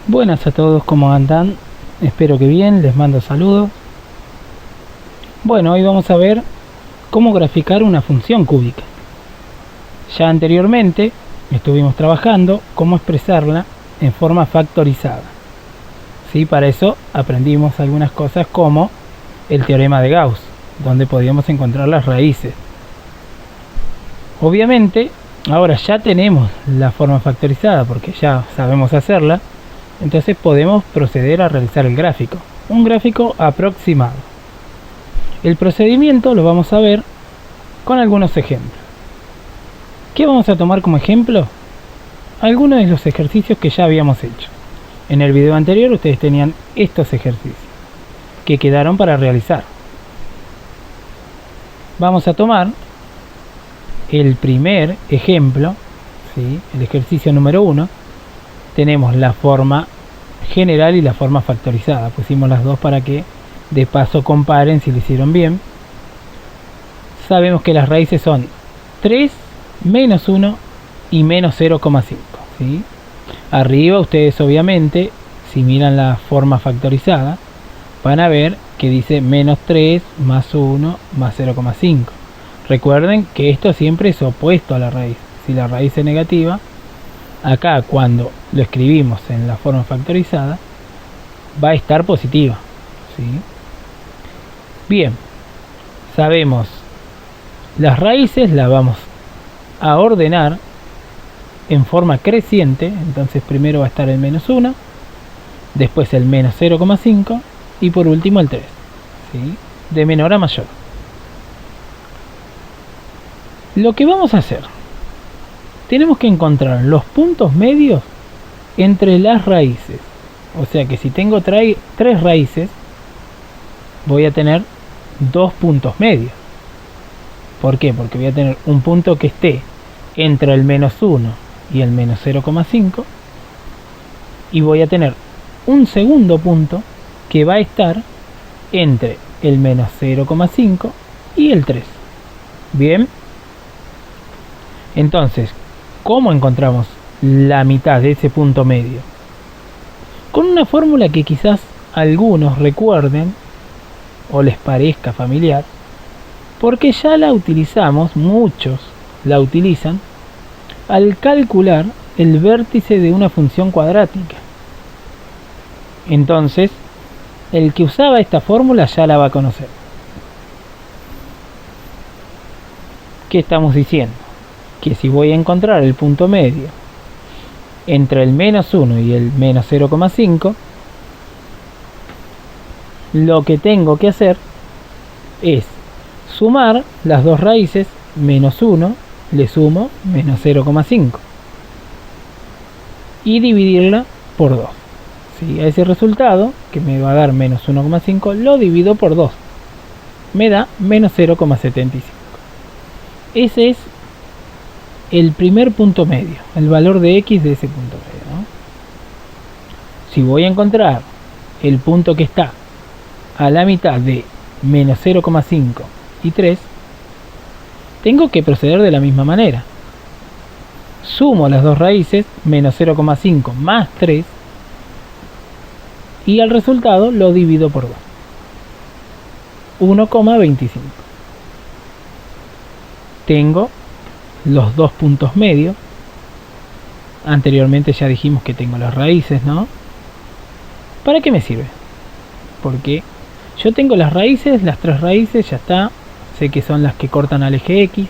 Buenas a todos, ¿cómo andan? Espero que bien, les mando saludos. Bueno, hoy vamos a ver cómo graficar una función cúbica. Ya anteriormente estuvimos trabajando cómo expresarla en forma factorizada. ¿Sí? Para eso aprendimos algunas cosas como el teorema de Gauss, donde podíamos encontrar las raíces. Obviamente, ahora ya tenemos la forma factorizada porque ya sabemos hacerla. Entonces podemos proceder a realizar el gráfico, un gráfico aproximado. El procedimiento lo vamos a ver con algunos ejemplos. ¿Qué vamos a tomar como ejemplo? Algunos de los ejercicios que ya habíamos hecho. En el video anterior ustedes tenían estos ejercicios que quedaron para realizar. Vamos a tomar el primer ejemplo, ¿sí? El ejercicio número 1. Tenemos la forma general y la forma factorizada. Pusimos las dos para que de paso comparen si lo hicieron bien. Sabemos que las raíces son 3, menos 1 y menos 0,5. ¿Sí? Arriba ustedes obviamente, si miran la forma factorizada, van a ver que dice menos 3 más 1 más 0,5. Recuerden que esto siempre es opuesto a la raíz. Si la raíz es negativa, acá cuando lo escribimos en la forma factorizada va a estar positiva, ¿sí? Bien, sabemos las raíces, las vamos a ordenar en forma creciente. Entonces primero va a estar el menos 1, después el menos 0,5 y por último el 3, ¿sí? De menor a mayor. Lo que vamos a hacer, tenemos que encontrar los puntos medios entre las raíces. O sea que si tengo 3 raíces, voy a tener 2 puntos medios. ¿Por qué? Porque voy a tener un punto que esté entre el menos 1 y el menos 0,5. Y voy a tener un segundo punto que va a estar entre el menos 0,5 y el 3. Bien. Entonces, ¿cómo encontramos la mitad de ese punto medio? Con una fórmula que quizás algunos recuerden o les parezca familiar, porque ya la utilizamos, muchos la utilizan, al calcular el vértice de una función cuadrática. Entonces, el que usaba esta fórmula ya la va a conocer. ¿Qué estamos diciendo? Que si voy a encontrar el punto medio entre el menos 1 y el menos 0,5, lo que tengo que hacer es sumar las dos raíces. Menos 1 le sumo menos 0,5 y dividirla por 2. ¿Sí? A ese resultado, que me va a dar menos 1,5, lo divido por 2, me da menos 0,75. Ese es el primer punto medio, el valor de x de ese punto medio, ¿no? Si voy a encontrar el punto que está a la mitad de menos 0,5 y 3, tengo que proceder de la misma manera. Sumo las dos raíces, menos 0,5 más 3, y al resultado lo divido por 2, 1,25. Tengo los dos puntos medios. Anteriormente ya dijimos que tengo las raíces, ¿no? ¿Para qué me sirve? Porque yo tengo las raíces, las 3 raíces, ya está. Sé que son las que cortan al eje X,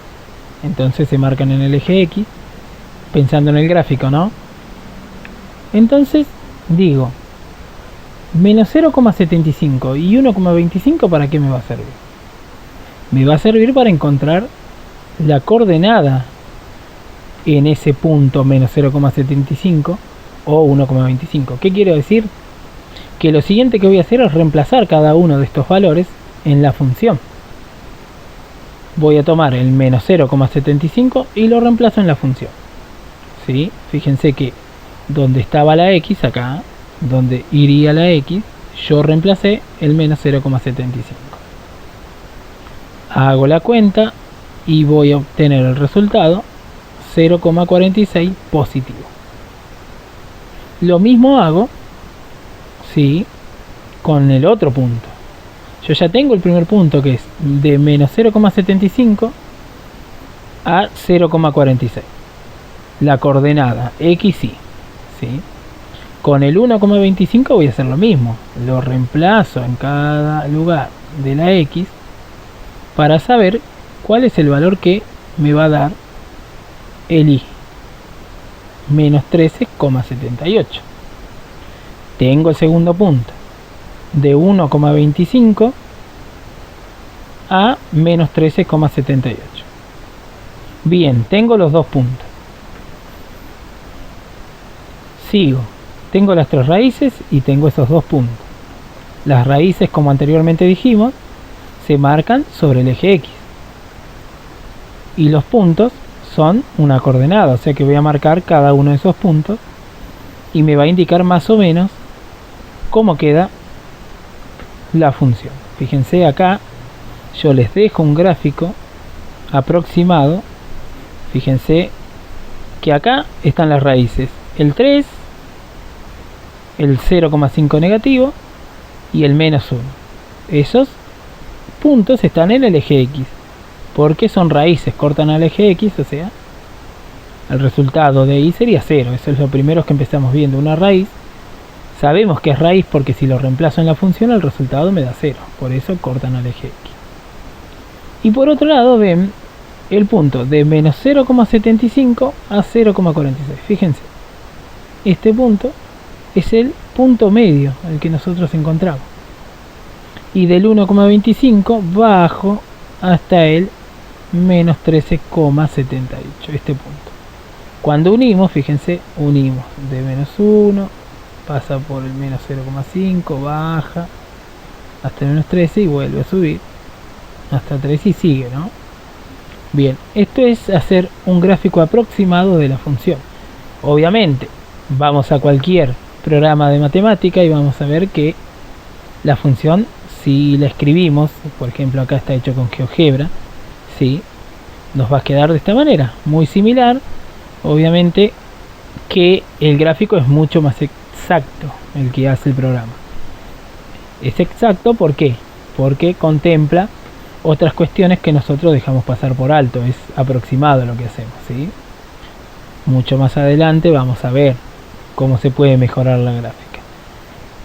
entonces se marcan en el eje X, pensando en el gráfico, ¿no? Entonces digo, menos 0,75 y 1,25, ¿para qué me va a servir? Me va a servir para encontrar la coordenada en ese punto menos 0,75 o 1,25. ¿Qué quiero decir? Que lo siguiente que voy a hacer es reemplazar cada uno de estos valores en la función. Voy a tomar el menos 0,75 y lo reemplazo en la función. ¿Sí? Fíjense que donde estaba la x, acá, donde iría la x, yo reemplacé el menos 0,75. Hago la cuenta y voy a obtener el resultado 0,46 positivo. Lo mismo hago ¿sí? Con el otro punto. Yo ya tengo el primer punto, que es de menos 0,75 a 0,46. La coordenada x, y, ¿sí? Con el 1,25 voy a hacer lo mismo. Lo reemplazo en cada lugar de la x para saber cuál es el valor que me va a dar el y. Menos 13,78. Tengo el segundo punto de 1,25 a menos 13,78. Bien, tengo los dos puntos. Sigo. Tengo las tres raíces y tengo esos dos puntos. Las raíces, como anteriormente dijimos, se marcan sobre el eje X. Y los puntos son una coordenada, o sea que voy a marcar cada uno de esos puntos y me va a indicar más o menos cómo queda la función. Fíjense acá, yo les dejo un gráfico aproximado. Fíjense que acá están las raíces, el 3, el 0,5 negativo y el menos 1. Esos puntos están en el eje X, porque son raíces, cortan al eje X, o sea, el resultado de y sería 0. Eso es lo primero que empezamos viendo, una raíz. Sabemos que es raíz porque si lo reemplazo en la función el resultado me da 0, por eso cortan al eje X. Y por otro lado ven el punto de menos 0,75 a 0,46. Fíjense, este punto es el punto medio, el que nosotros encontramos. Y del 1,25 bajo hasta el menos 13,78, este punto. Cuando unimos, fíjense, unimos de menos 1, pasa por el menos 0,5, baja hasta el menos 13 y vuelve a subir hasta 3 y sigue, ¿no? Bien, esto es hacer un gráfico aproximado de la función. Obviamente, vamos a cualquier programa de matemática y vamos a ver que la función, si la escribimos, por ejemplo acá está hecho con GeoGebra, ¿sí? Nos va a quedar de esta manera, muy similar. Obviamente que el gráfico es mucho más exacto el que hace el programa. Es exacto, ¿por qué? Porque contempla otras cuestiones que nosotros dejamos pasar por alto. Es aproximado lo que hacemos, ¿sí? Mucho más adelante vamos a ver cómo se puede mejorar la gráfica.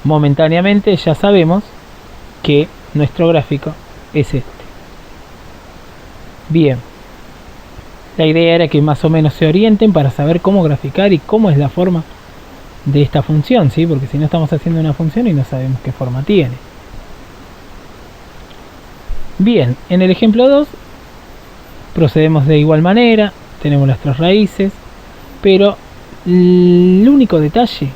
Momentáneamente ya sabemos que nuestro gráfico es este. Bien, la idea era que más o menos se orienten para saber cómo graficar y cómo es la forma de esta función, ¿sí? Porque si no estamos haciendo una función y no sabemos qué forma tiene. Bien, en el ejemplo 2 procedemos de igual manera, tenemos las tres raíces, pero el único detalle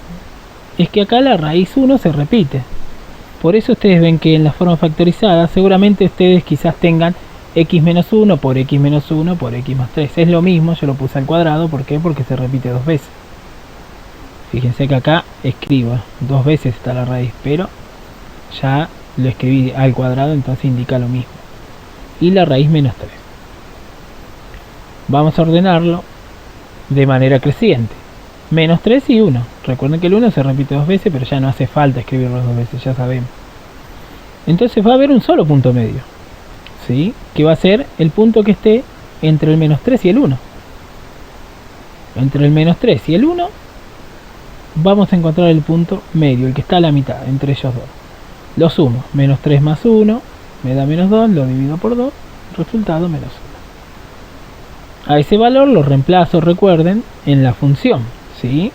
es que acá la raíz 1 se repite. Por eso ustedes ven que en la forma factorizada seguramente ustedes quizás tengan x menos 1 por x menos 1 por x más 3. Es lo mismo, yo lo puse al cuadrado. ¿Por qué? Porque se repite dos veces. Fíjense que acá escribo dos veces está la raíz, pero ya lo escribí al cuadrado, entonces indica lo mismo. Y la raíz menos 3. Vamos a ordenarlo de manera creciente. Menos 3 y 1. Recuerden que el 1 se repite dos veces, pero ya no hace falta escribirlo dos veces, ya sabemos. Entonces va a haber un solo punto medio, ¿sí? Que va a ser el punto que esté entre el menos 3 y el 1. Entre el menos 3 y el 1 vamos a encontrar el punto medio, el que está a la mitad, entre ellos dos. Lo sumo, menos 3 más 1 me da menos 2, lo divido por 2, resultado menos 1. A ese valor lo reemplazo, recuerden, en la función, ¿sí?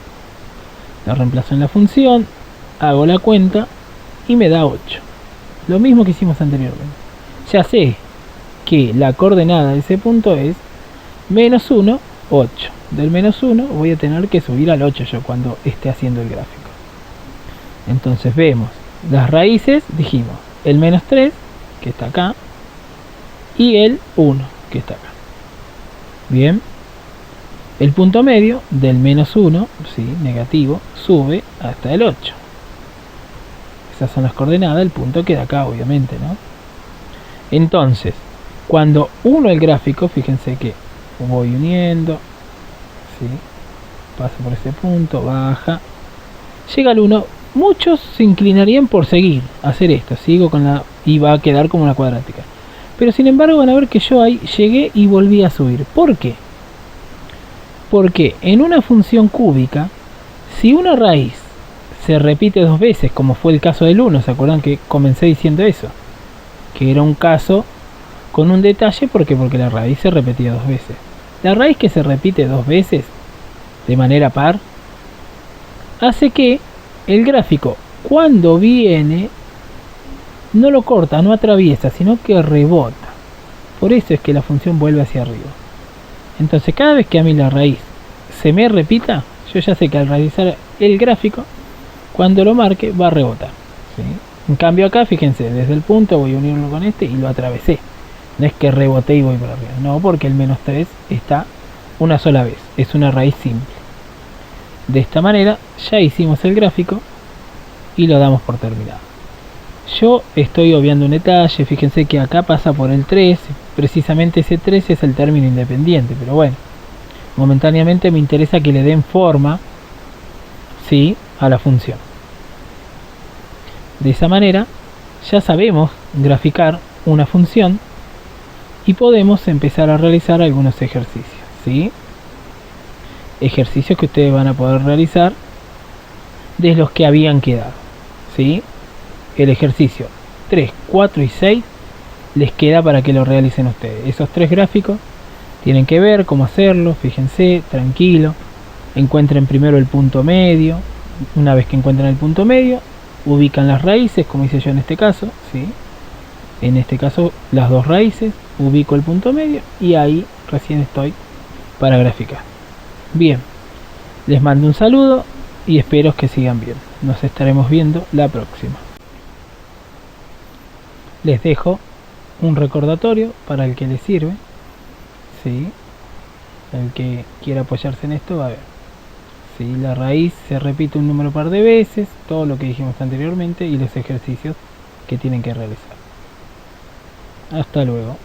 Lo reemplazo en la función, hago la cuenta y me da 8. Lo mismo que hicimos anteriormente. Ya sé que la coordenada de ese punto es menos 1, 8. Del menos 1 voy a tener que subir al 8 yo cuando esté haciendo el gráfico. Entonces vemos las raíces, dijimos el menos 3 que está acá y el 1 que está acá. Bien, el punto medio del menos 1, ¿sí? Negativo, sube hasta el 8. Esas son las coordenadas del punto que da acá, obviamente, ¿no? Entonces, cuando uno el gráfico, fíjense que voy uniendo, ¿sí? Pasa por ese punto, baja, llega al 1 muchos se inclinarían por seguir, hacer esto, sigo con la, y va a quedar como una cuadrática. Pero sin embargo van a ver que yo ahí llegué y volví a subir. ¿Por qué? Porque en una función cúbica, si una raíz se repite dos veces, como fue el caso del 1, ¿se acuerdan que comencé diciendo eso? Que era un caso con un detalle, porque la raíz se repetía dos veces. La raíz que se repite dos veces de manera par hace que el gráfico, cuando viene, no lo corta, no atraviesa, sino que rebota. Por eso es que la función vuelve hacia arriba. Entonces cada vez que a mí la raíz se me repita, yo ya sé que al realizar el gráfico, cuando lo marque va a rebotar, ¿sí? En cambio acá, fíjense, desde el punto voy a unirlo con este y lo atravesé. No es que reboté y voy para arriba, no, porque el menos 3 está una sola vez, es una raíz simple. De esta manera ya hicimos el gráfico y lo damos por terminado. Yo estoy obviando un detalle, fíjense que acá pasa por el 3, precisamente ese 3 es el término independiente, pero bueno, momentáneamente me interesa que le den forma, ¿sí?, a la función. De esa manera ya sabemos graficar una función y podemos empezar a realizar algunos ejercicios, ¿sí? Ejercicios que ustedes van a poder realizar de los que habían quedado, ¿sí? El ejercicio 3, 4 y 6 les queda para que lo realicen ustedes. Esos tres gráficos tienen que ver cómo hacerlo, fíjense, tranquilo, encuentren primero el punto medio. Una vez que encuentren el punto medio, ubican las raíces, como hice yo en este caso, ¿sí? En este caso las dos raíces, ubico el punto medio y ahí recién estoy para graficar. Bien, les mando un saludo y espero que sigan bien. Nos estaremos viendo la próxima. Les dejo un recordatorio para el que les sirve, ¿sí? El que quiera apoyarse en esto va a ver. ¿Sí? La raíz se repite un número par de veces, todo lo que dijimos anteriormente y los ejercicios que tienen que realizar. Hasta luego.